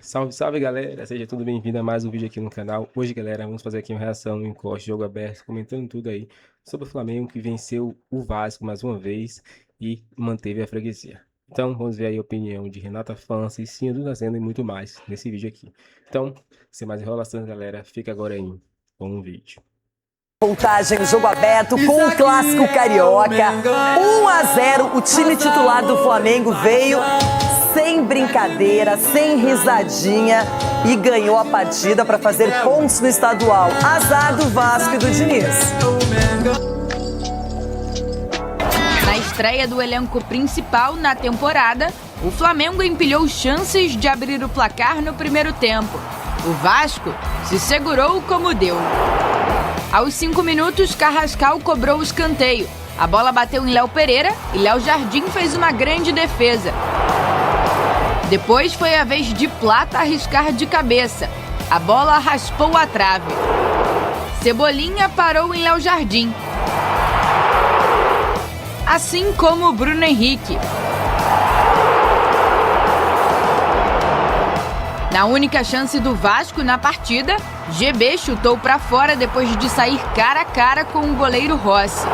Salve, salve galera, seja tudo bem-vindo a mais um vídeo aqui no canal. Hoje, galera, vamos fazer aqui uma reação, um encoste, jogo aberto, comentando tudo aí sobre o Flamengo que venceu o Vasco mais uma vez e manteve a freguesia. Então, vamos ver aí a opinião de Renata Fã, Cicinho do Nascendo e muito mais nesse vídeo aqui. Então, sem mais enrolação, galera, fica agora aí com o vídeo. Contagem, jogo aberto com o clássico carioca. 1-0, o time titular do Flamengo veio sem brincadeira, sem risadinha e ganhou a partida para fazer pontos no estadual. Azar do Vasco e do Diniz. Na estreia do elenco principal na temporada, o Flamengo empilhou chances de abrir o placar no primeiro tempo. O Vasco se segurou como deu. Aos 5 minutos, Carrascal cobrou o escanteio. A bola bateu em Léo Pereira e Léo Jardim fez uma grande defesa. Depois foi a vez de Plata arriscar de cabeça. A bola raspou a trave. Cebolinha parou em Léo Jardim. Assim como Bruno Henrique. Na única chance do Vasco na partida, GB chutou para fora depois de sair cara a cara com o goleiro Rossi.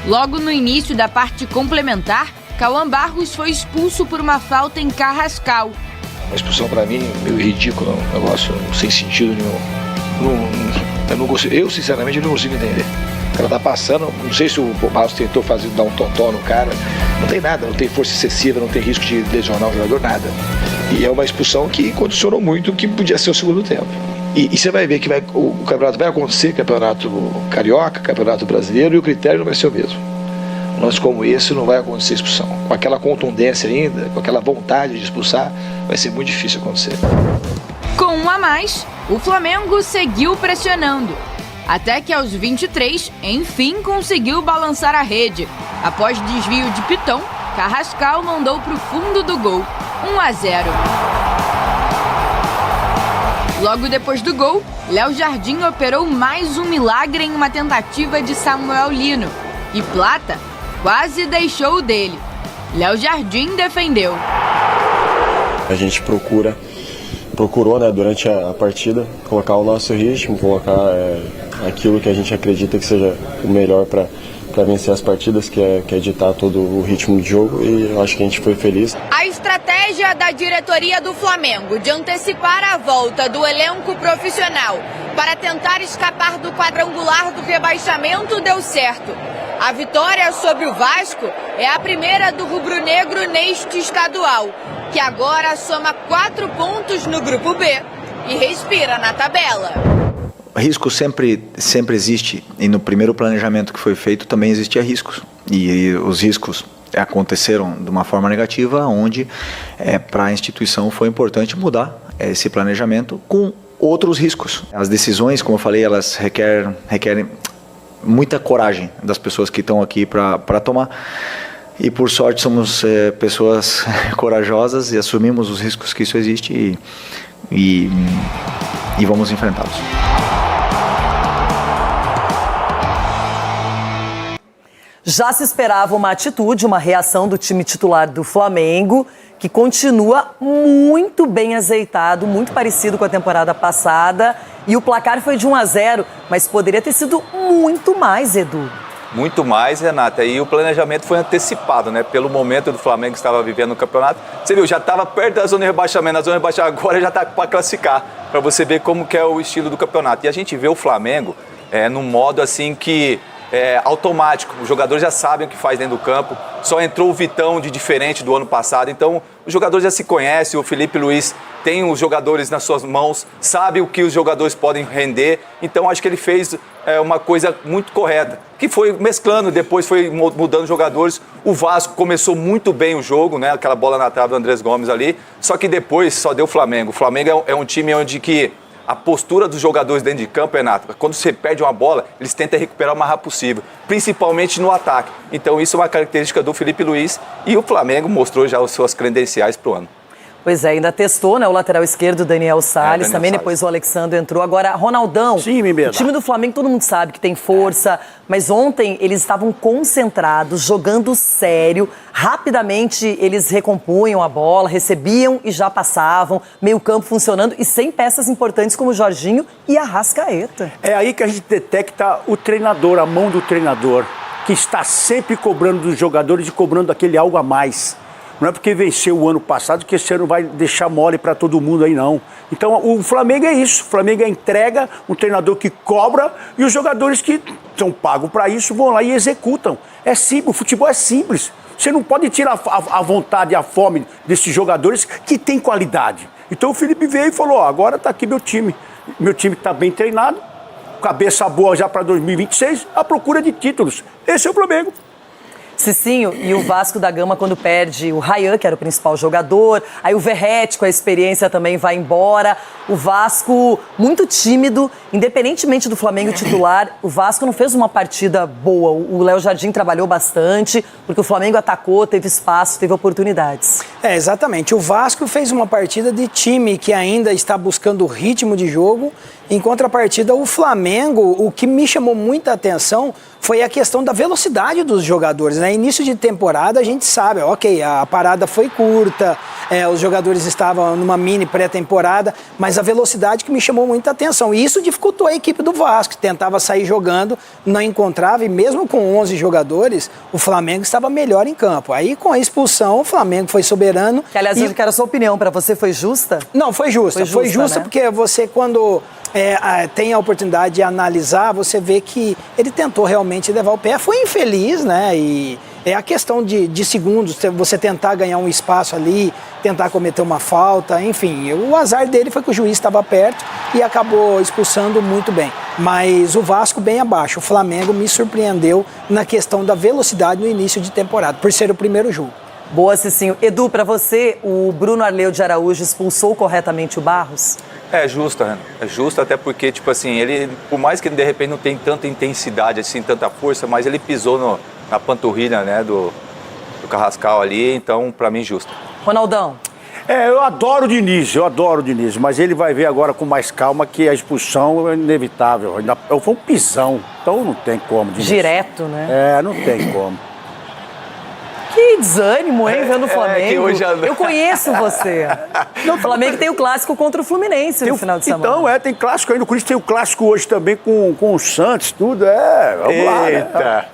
Logo no início da parte complementar, Cauã Barros foi expulso por uma falta em Carrascal. Uma expulsão para mim meio ridícula, um negócio sem sentido nenhum. Eu sinceramente não consigo entender. O cara tá passando, não sei se o Barros tentou dar um totó no cara, não tem nada, não tem força excessiva, não tem risco de lesionar o jogador, nada. E é uma expulsão que condicionou muito o que podia ser o segundo tempo. E você vai ver que o campeonato vai acontecer, campeonato carioca, campeonato brasileiro, e o critério não vai ser o mesmo. Um lance como esse não vai acontecer expulsão. Com aquela contundência ainda, com aquela vontade de expulsar, vai ser muito difícil acontecer. Com um a mais, o Flamengo seguiu pressionando. Até que aos 23, enfim conseguiu balançar a rede. Após desvio de Piton, Carrascal mandou para o fundo do gol, 1-0. Logo depois do gol, Léo Jardim operou mais um milagre em uma tentativa de Samuel Lino. E Plata quase deixou o dele. Léo Jardim defendeu. A gente procurou, né, durante a partida, colocar o nosso ritmo, colocar aquilo que a gente acredita que seja o melhor para vencer as partidas, que é ditar todo o ritmo de jogo, e eu acho que a gente foi feliz. A estratégia da diretoria do Flamengo de antecipar a volta do elenco profissional para tentar escapar do quadrangular do rebaixamento deu certo. A vitória sobre o Vasco é a primeira do rubro-negro neste estadual, que agora soma 4 pontos no grupo B e respira na tabela. Risco sempre existe, e no primeiro planejamento que foi feito também existia riscos, e os riscos aconteceram de uma forma negativa, onde para a instituição foi importante mudar esse planejamento com outros riscos. As decisões, como eu falei, elas requerem muita coragem das pessoas que estão aqui para tomar, e por sorte somos pessoas corajosas e assumimos os riscos que isso existe e vamos enfrentá-los. Já se esperava uma atitude, uma reação do time titular do Flamengo, que continua muito bem azeitado, muito parecido com a temporada passada. E o placar foi de 1-0, mas poderia ter sido muito mais, Edu. Muito mais, Renata, e o planejamento foi antecipado, né? Pelo momento do Flamengo que estava vivendo no campeonato. Você viu, já estava perto da zona de rebaixamento, a zona de rebaixamento agora já está para classificar, para você ver como que é o estilo do campeonato. E a gente vê o Flamengo num modo assim que automático, os jogadores já sabem o que faz dentro do campo, só entrou o Vitão de diferente do ano passado, então os jogadores já se conhecem, o Felipe Luiz tem os jogadores nas suas mãos, sabe o que os jogadores podem render, então acho que ele fez uma coisa muito correta, que foi mesclando, depois foi mudando os jogadores. O Vasco começou muito bem o jogo, né? Aquela bola na trave do Andrés Gomes ali, só que depois só deu o Flamengo. O Flamengo é um time onde que a postura dos jogadores dentro de campo, Renato, quando você perde uma bola, eles tentam recuperar o mais rápido possível, principalmente no ataque. Então isso é uma característica do Felipe Luiz, e o Flamengo mostrou já as suas credenciais para o ano. Pois é, ainda testou, né, o lateral esquerdo, Daniel Salles, também Salles. depois o Alexandre entrou. Agora, Ronaldão, Sim, Mimeda. o time do Flamengo todo mundo sabe que tem força, mas ontem eles estavam concentrados, jogando sério, rapidamente eles recompunham a bola, recebiam e já passavam, meio campo funcionando e sem peças importantes como o Jorginho e a Arrascaeta. É aí que a gente detecta o treinador, a mão do treinador, que está sempre cobrando dos jogadores e cobrando aquele algo a mais. Não é porque venceu o ano passado que esse ano vai deixar mole para todo mundo aí, não. Então, o Flamengo é isso. O Flamengo é entrega, um treinador que cobra e os jogadores que são pagos para isso vão lá e executam. É simples, o futebol é simples. Você não pode tirar a vontade e a fome desses jogadores que têm qualidade. Então, o Felipe veio e falou, ó, agora está aqui meu time. Meu time está bem treinado, cabeça boa já para 2026, à procura de títulos. Esse é o Flamengo. Cicinho, e o Vasco da Gama quando perde o Ryan, que era o principal jogador, aí o Verratti com a experiência também vai embora, o Vasco muito tímido, independentemente do Flamengo titular, o Vasco não fez uma partida boa, o Léo Jardim trabalhou bastante, porque o Flamengo atacou, teve espaço, teve oportunidades. É, exatamente, o Vasco fez uma partida de time que ainda está buscando o ritmo de jogo, em contrapartida o Flamengo, o que me chamou muita atenção foi a questão da velocidade dos jogadores, né? Início de temporada a gente sabe, ok, a parada foi curta, os jogadores estavam numa mini pré-temporada, mas a velocidade que me chamou muita atenção. E isso dificultou a equipe do Vasco, que tentava sair jogando, não encontrava, e mesmo com 11 jogadores, o Flamengo estava melhor em campo. Aí com a expulsão, o Flamengo foi soberano. Que, aliás, eu quero a sua opinião, para você foi justa? Não, foi justa. Foi justa, né? Porque você quando tem a oportunidade de analisar, você vê que ele tentou realmente levar o pé, foi infeliz, né? E é a questão de segundos, você tentar ganhar um espaço ali, tentar cometer uma falta, enfim. O azar dele foi que o juiz estava perto e acabou expulsando muito bem. Mas o Vasco bem abaixo. O Flamengo me surpreendeu na questão da velocidade no início de temporada, por ser o primeiro jogo. Boa, Cicinho. Edu, para você, o Bruno Arleu de Araújo expulsou corretamente o Barros? É justa, né? É justa até porque, tipo assim, ele, por mais que ele de repente não tenha tanta intensidade, assim, tanta força, mas ele pisou na panturrilha, né, do Carrascal ali, então, pra mim, justo. Ronaldão. Eu adoro o Diniz, mas ele vai ver agora com mais calma que a expulsão é inevitável. Foi um pisão, então não tem como. Diniz. Direto, né? Não tem como. Que desânimo, hein, vendo o Flamengo. Que hoje Eu conheço você. O Flamengo tem o clássico contra o Fluminense no final de semana. Então, tem clássico aí no Corinthians, tem o clássico hoje também com o Santos, tudo, vamos lá, né?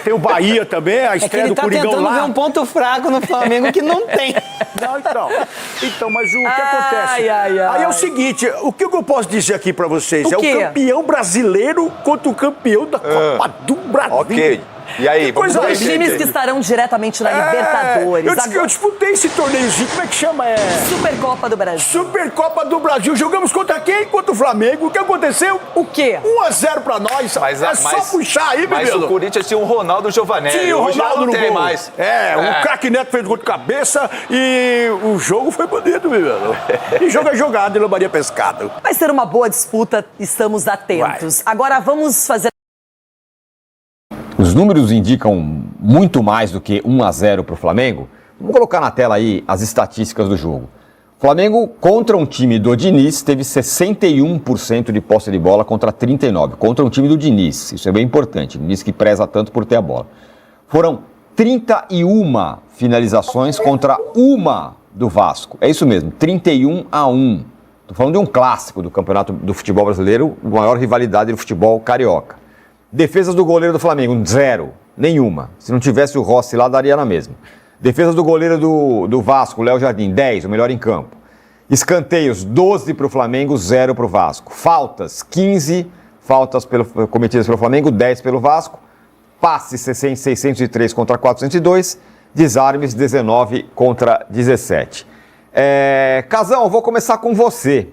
Tem o Bahia também, a estreia do Coringão lá. Ele tá tentando ver um ponto fraco no Flamengo que não tem. Não, então, mas o que acontece? Aí é o seguinte, o que eu posso dizer aqui pra vocês? É o campeão brasileiro contra o campeão da Copa do Brasil. Ok. E aí, vamos ver. Os times que estarão diretamente na Libertadores. Eu disputei esse torneiozinho, como é que chama? Supercopa do Brasil. Supercopa do Brasil. Jogamos contra quem? Contra o Flamengo. O que aconteceu? O quê? 1-0 pra nós. Só puxar aí, Mas o Corinthians tinha o Ronaldo Giovanelli. Tinha o Ronaldo não tem gol. mais. O craque Neto fez gol de cabeça e o jogo foi bonito, meu irmão. E jogo é jogado e lambaria pescado. Vai ser uma boa disputa, estamos atentos. Agora vamos fazer... Os números indicam muito mais do que 1-0 para o Flamengo. Vamos colocar na tela aí as estatísticas do jogo. O Flamengo contra um time do Diniz teve 61% de posse de bola contra 39%. Contra um time do Diniz, isso é bem importante. O Diniz que preza tanto por ter a bola. Foram 31 finalizações contra uma do Vasco. É isso mesmo, 31-1. Estou falando de um clássico do campeonato do futebol brasileiro, a maior rivalidade do futebol carioca. Defesas do goleiro do Flamengo, 0, nenhuma. Se não tivesse o Rossi lá, daria na mesma. Defesas do goleiro do Vasco, Léo Jardim, 10, o melhor em campo. Escanteios, 12 para o Flamengo, 0 para o Vasco. Faltas, 15 faltas cometidas pelo Flamengo, 10 pelo Vasco. Passes, 603 contra 402. Desarmes, 19 contra 17. Casão, eu vou começar com você,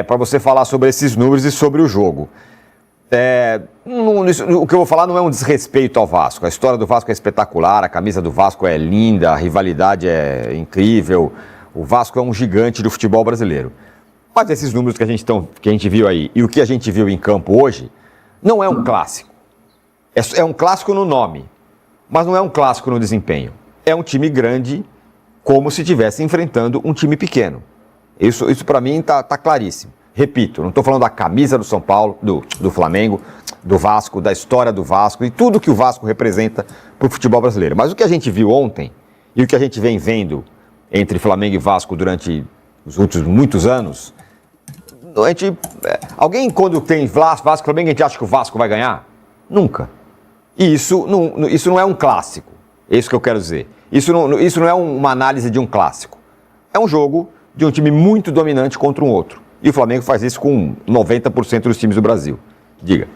para você falar sobre esses números e sobre o jogo. O que eu vou falar não é um desrespeito ao Vasco. A história do Vasco é espetacular, a camisa do Vasco é linda, a rivalidade é incrível. O Vasco é um gigante do futebol brasileiro. Mas esses números que a gente viu aí e o que a gente viu em campo hoje não é um clássico. É um clássico no nome, mas não é um clássico no desempenho. É um time grande como se estivesse enfrentando um time pequeno. Isso para mim tá claríssimo. Repito, não estou falando da camisa do São Paulo, do Flamengo, do Vasco, da história do Vasco e tudo que o Vasco representa para o futebol brasileiro. Mas o que a gente viu ontem e o que a gente vem vendo entre Flamengo e Vasco durante os últimos muitos anos, alguém quando tem Vasco e Flamengo, a gente acha que o Vasco vai ganhar? Nunca. E isso não é um clássico, é isso que eu quero dizer. Isso não é uma análise de um clássico. É um jogo de um time muito dominante contra um outro. E o Flamengo faz isso com 90% dos times do Brasil. Diga.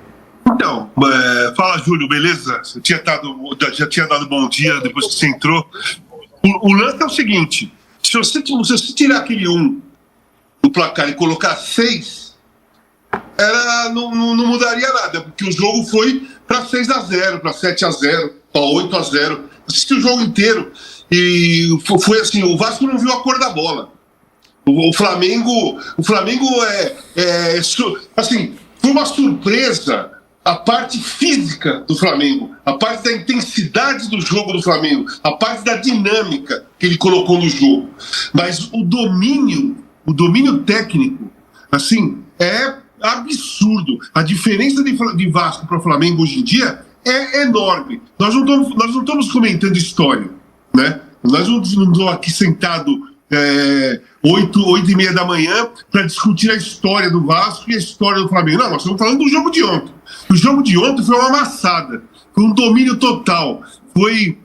Então, fala, Júlio, beleza? Já tinha dado bom dia depois que você entrou. O lance é o seguinte, se você tirar aquele 1 do placar e colocar 6, não mudaria nada, porque o jogo foi para 6-0, para 7-0, para 8-0. Assisti o jogo inteiro e foi assim, o Vasco não viu a cor da bola. O Flamengo assim, foi uma surpresa a parte física do Flamengo, a parte da intensidade do jogo do Flamengo, a parte da dinâmica que ele colocou no jogo. Mas o domínio técnico, assim, é absurdo. A diferença de Vasco para o Flamengo hoje em dia é enorme. Nós não estamos comentando história, né? Nós não estamos aqui sentados 8h30 da manhã para discutir a história do Vasco e a história do Flamengo. Não, nós estamos falando do jogo de ontem. O jogo de ontem foi uma amassada, foi um domínio total, foi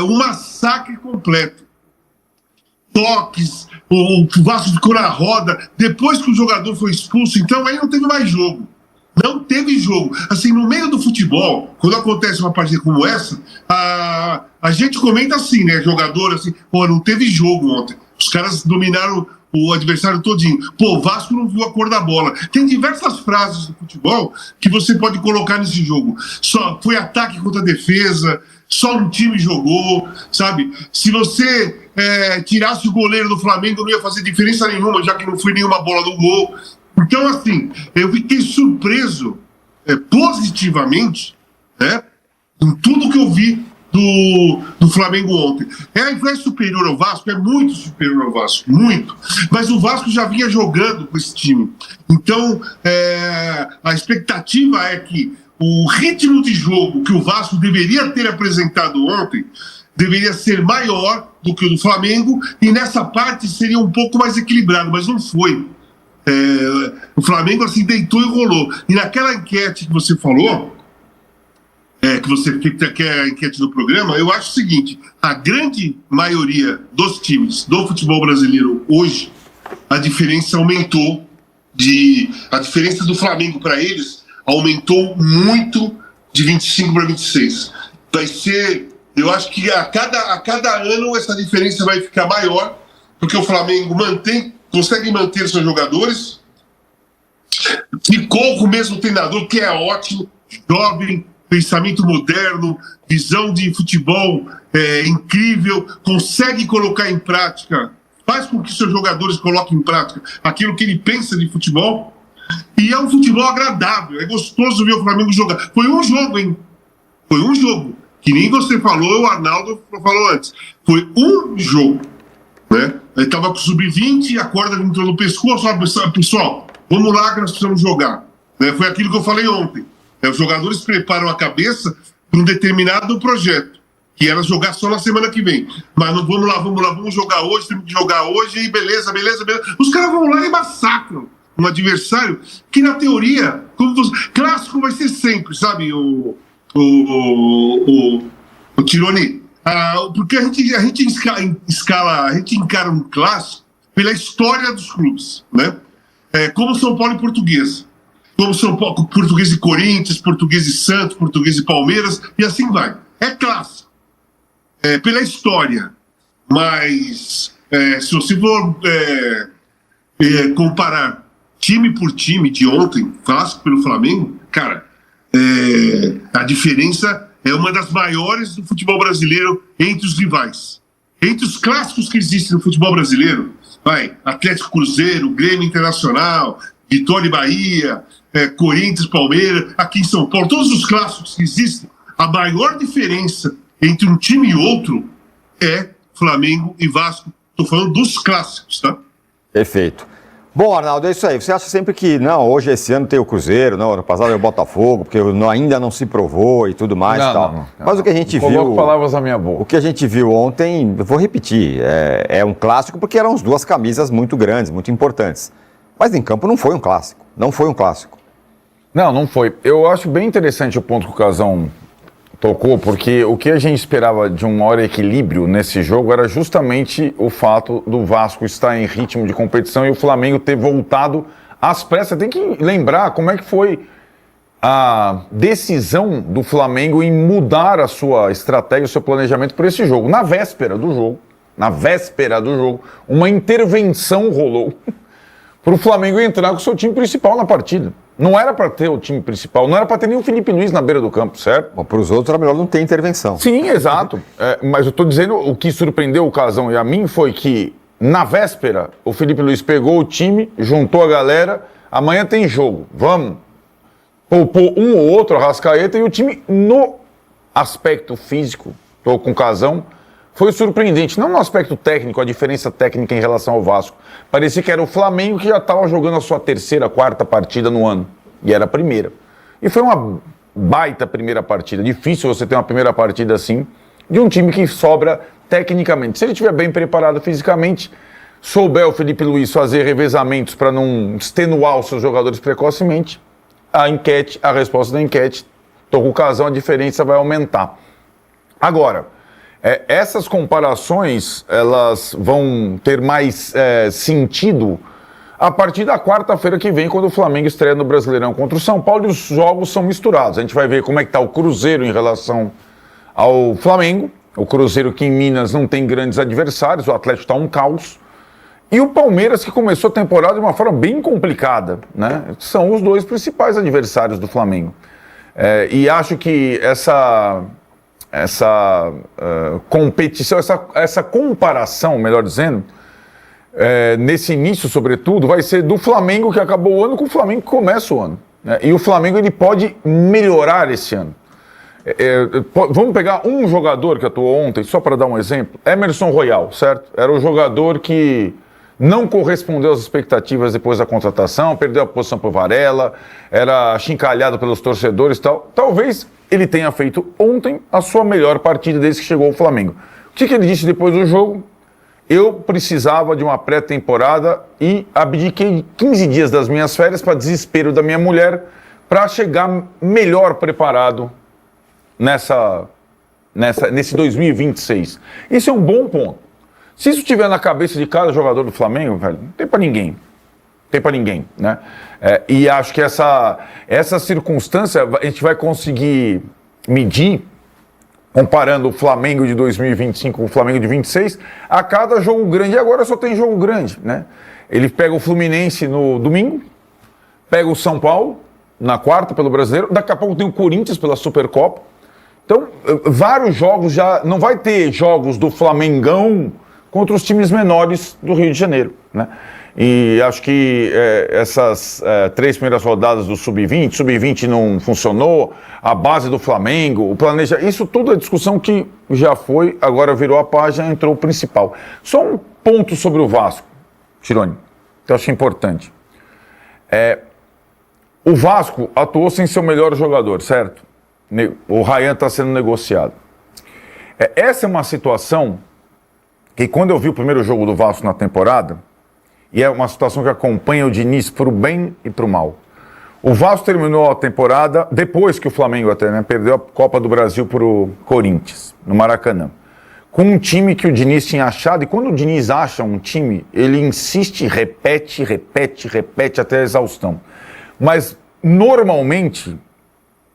um massacre completo. Toques, o Vasco ficou na roda, depois que o jogador foi expulso, então aí não teve mais jogo. Não teve jogo. Assim, no meio do futebol, quando acontece uma partida como essa, a gente comenta assim, né? Jogador assim, pô, não teve jogo ontem. Os caras dominaram o adversário todinho. Pô, o Vasco não viu a cor da bola. Tem diversas frases do futebol que você pode colocar nesse jogo. Só foi ataque contra defesa, só um time jogou, sabe? Se você tirasse o goleiro do Flamengo, não ia fazer diferença nenhuma, já que não foi nenhuma bola no gol. Então, assim, eu fiquei surpreso positivamente, né, em tudo que eu vi do Flamengo ontem. É superior ao Vasco? É muito superior ao Vasco, muito. Mas o Vasco já vinha jogando com esse time. Então, a expectativa é que o ritmo de jogo que o Vasco deveria ter apresentado ontem deveria ser maior do que o do Flamengo e nessa parte seria um pouco mais equilibrado, mas não foi. O Flamengo assim deitou e rolou. E naquela enquete que você falou, que é a enquete do programa, eu acho o seguinte: a grande maioria dos times do futebol brasileiro hoje, a diferença aumentou. A diferença do Flamengo para eles aumentou muito de 25 para 26. Vai ser, eu acho que a cada ano essa diferença vai ficar maior, porque o Flamengo consegue manter seus jogadores, ficou com o mesmo treinador, que é ótimo, jovem, pensamento moderno, visão de futebol incrível, consegue colocar em prática, faz com que seus jogadores coloquem em prática aquilo que ele pensa de futebol, e é um futebol agradável, é gostoso ver o Flamengo jogar. Foi um jogo, hein? Foi um jogo, que nem você falou, o Arnaldo falou antes, foi um jogo, né? Ele estava com o sub-20, a corda entrou no pescoço, pessoal, vamos lá que nós precisamos jogar. Foi aquilo que eu falei ontem. Os jogadores preparam a cabeça para um determinado projeto, que era jogar só na semana que vem. Mas não, vamos jogar hoje, temos que jogar hoje, e beleza. Os caras vão lá e massacram um adversário que, na teoria, clássico vai ser sempre, sabe, o Tironi? Porque a gente encara um clássico pela história dos clubes, né? Como São Paulo e Portuguesa, como São Paulo, Portuguesa e Corinthians, Portuguesa e Santos, Portuguesa e Palmeiras, e assim vai. É clássico, pela história. Mas se você for comparar time por time de ontem, clássico pelo Flamengo, cara, a diferença é uma das maiores do futebol brasileiro entre os rivais. Entre os clássicos que existem no futebol brasileiro, Atlético Cruzeiro, Grêmio Internacional, Vitória e Bahia, Corinthians, Palmeiras, aqui em São Paulo, todos os clássicos que existem, a maior diferença entre um time e outro é Flamengo e Vasco. Estou falando dos clássicos, tá? Perfeito. Bom, Arnaldo, é isso aí. Você acha sempre que, não, hoje esse ano tem o Cruzeiro, não, ano passado é o Botafogo, porque ainda não se provou e tudo mais e tal. Não. Mas o que a gente viu... Coloco palavras na minha boca. O que a gente viu ontem, eu vou repetir, é um clássico porque eram as duas camisas muito grandes, muito importantes. Mas em campo não foi um clássico. Não foi um clássico. Não foi. Eu acho bem interessante o ponto que o Casão tocou, porque o que a gente esperava de um maior equilíbrio nesse jogo era justamente o fato do Vasco estar em ritmo de competição e o Flamengo ter voltado às pressas. Tem que lembrar como é que foi a decisão do Flamengo em mudar a sua estratégia, o seu planejamento para esse jogo. Na véspera do jogo, uma intervenção rolou para o Flamengo entrar com o seu time principal na partida. Não era para ter o time principal, não era para ter nem o Felipe Luiz na beira do campo, certo? Para os outros era melhor não ter intervenção. Sim, exato. Mas eu estou dizendo, o que surpreendeu o Casão e a mim foi que, na véspera, o Felipe Luiz pegou o time, juntou a galera, amanhã tem jogo, vamos. Poupou um ou outro, Arrascaeta, e o time, no aspecto físico, estou com o Casão, foi surpreendente. Não no aspecto técnico, a diferença técnica em relação ao Vasco. Parecia que era o Flamengo que já estava jogando a sua terceira, quarta partida no ano. E era a primeira. E foi uma baita primeira partida. Difícil você ter uma primeira partida assim, de um time que sobra tecnicamente. Se ele estiver bem preparado fisicamente, souber o Felipe Luiz fazer revezamentos para não extenuar os seus jogadores precocemente, a resposta da enquete, estou com o Casão, a diferença vai aumentar. Agora, essas comparações, elas vão ter mais sentido a partir da quarta-feira que vem, quando o Flamengo estreia no Brasileirão contra o São Paulo, e os jogos são misturados. A gente vai ver como é que está o Cruzeiro em relação ao Flamengo. O Cruzeiro que em Minas não tem grandes adversários, o Atlético está um caos. E o Palmeiras, que começou a temporada de uma forma bem complicada, né? São os dois principais adversários do Flamengo. E acho que essa competição, essa comparação, melhor dizendo, nesse início, sobretudo, vai ser do Flamengo que acabou o ano com o Flamengo que começa o ano. Né? E o Flamengo ele pode melhorar esse ano. Vamos pegar um jogador que atuou ontem, só para dar um exemplo, Emerson Royal, certo? Era o jogador que não correspondeu às expectativas depois da contratação, perdeu a posição para o Varela, era achincalhado pelos torcedores e tal. Talvez ele tenha feito ontem a sua melhor partida desde que chegou ao Flamengo. O que ele disse depois do jogo? Eu precisava de uma pré-temporada e abdiquei 15 dias das minhas férias para desespero da minha mulher para chegar melhor preparado nesse 2026. Isso é um bom ponto. Se isso estiver na cabeça de cada jogador do Flamengo, velho, não tem para ninguém. Não tem para ninguém, né? E acho que essa circunstância a gente vai conseguir medir, comparando o Flamengo de 2025 com o Flamengo de 26, a cada jogo grande. E agora só tem jogo grande, né? Ele pega o Fluminense no domingo, pega o São Paulo na quarta pelo Brasileiro, daqui a pouco tem o Corinthians pela Supercopa. Então, vários jogos já... Não vai ter jogos do Flamengão contra os times menores do Rio de Janeiro, né? E acho que essas 3 primeiras rodadas do Sub-20 não funcionou, a base do Flamengo, isso tudo é discussão que já foi, agora virou a página, entrou o principal. Só um ponto sobre o Vasco, Tironi, que eu acho importante. O Vasco atuou sem seu melhor jogador, certo? O Ryan está sendo negociado. Essa é uma situação que, quando eu vi o primeiro jogo do Vasco na temporada, e é uma situação que acompanha o Diniz para o bem e para o mal. O Vasco terminou a temporada, depois que o Flamengo até, né, perdeu a Copa do Brasil para o Corinthians, no Maracanã, com um time que o Diniz tinha achado, e quando o Diniz acha um time, ele insiste, repete até a exaustão. Mas, normalmente,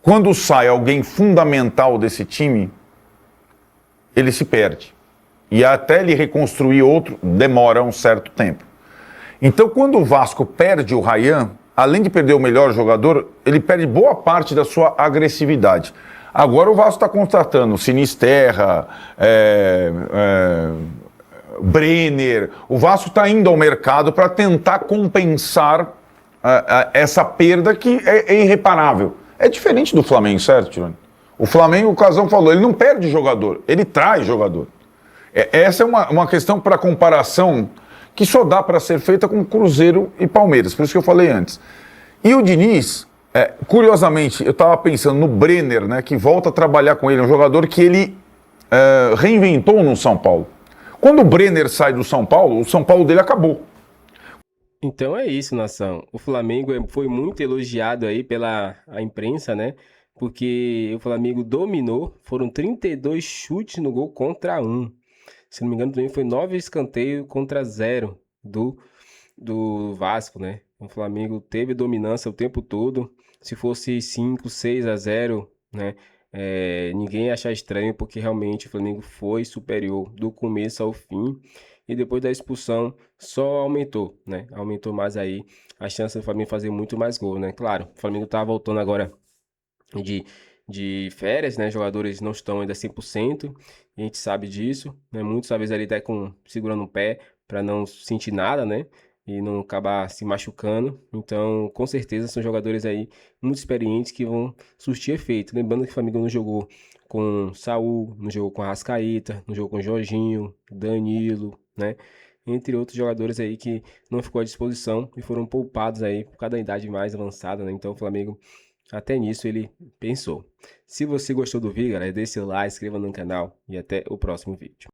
quando sai alguém fundamental desse time, ele se perde. E até ele reconstruir outro, demora um certo tempo. Então, quando o Vasco perde o Ryan, além de perder o melhor jogador, ele perde boa parte da sua agressividade. Agora o Vasco está contratando Sinisterra, Brenner. O Vasco está indo ao mercado para tentar compensar essa perda que é irreparável. É diferente do Flamengo, certo, Tironi? O Flamengo, o Casão falou, ele não perde jogador, ele traz jogador. Essa é uma questão para comparação que só dá para ser feita com Cruzeiro e Palmeiras, por isso que eu falei antes. E o Diniz, curiosamente, eu estava pensando no Brenner, né, que volta a trabalhar com ele, um jogador que ele reinventou no São Paulo. Quando o Brenner sai do São Paulo, o São Paulo dele acabou. Então é isso, nação. O Flamengo foi muito elogiado aí pela imprensa, né? Porque o Flamengo dominou, foram 32 chutes no gol contra 1. Se não me engano, também foi 9 escanteios contra 0 do Vasco, né? O Flamengo teve dominância o tempo todo. Se fosse 5, 6-0, né? Ninguém ia achar estranho, porque realmente o Flamengo foi superior do começo ao fim. E depois da expulsão só aumentou, né? Aumentou mais aí a chance do Flamengo fazer muito mais gol, né? Claro, o Flamengo tá voltando agora de férias, né? Jogadores não estão ainda 100%, e a gente sabe disso, né? Muitos talvez ali até segurando o pé para não sentir nada, né? E não acabar se machucando. Então, com certeza são jogadores aí muito experientes que vão surtir efeito. Lembrando que o Flamengo não jogou com Saul, não jogou com Arrascaeta, não jogou com Jorginho, Danilo, né? Entre outros jogadores aí que não ficou à disposição e foram poupados aí por cada idade mais avançada, né? Então o Flamengo, até nisso, ele pensou. Se você gostou do vídeo, galera, deixe seu like, inscreva no canal e até o próximo vídeo.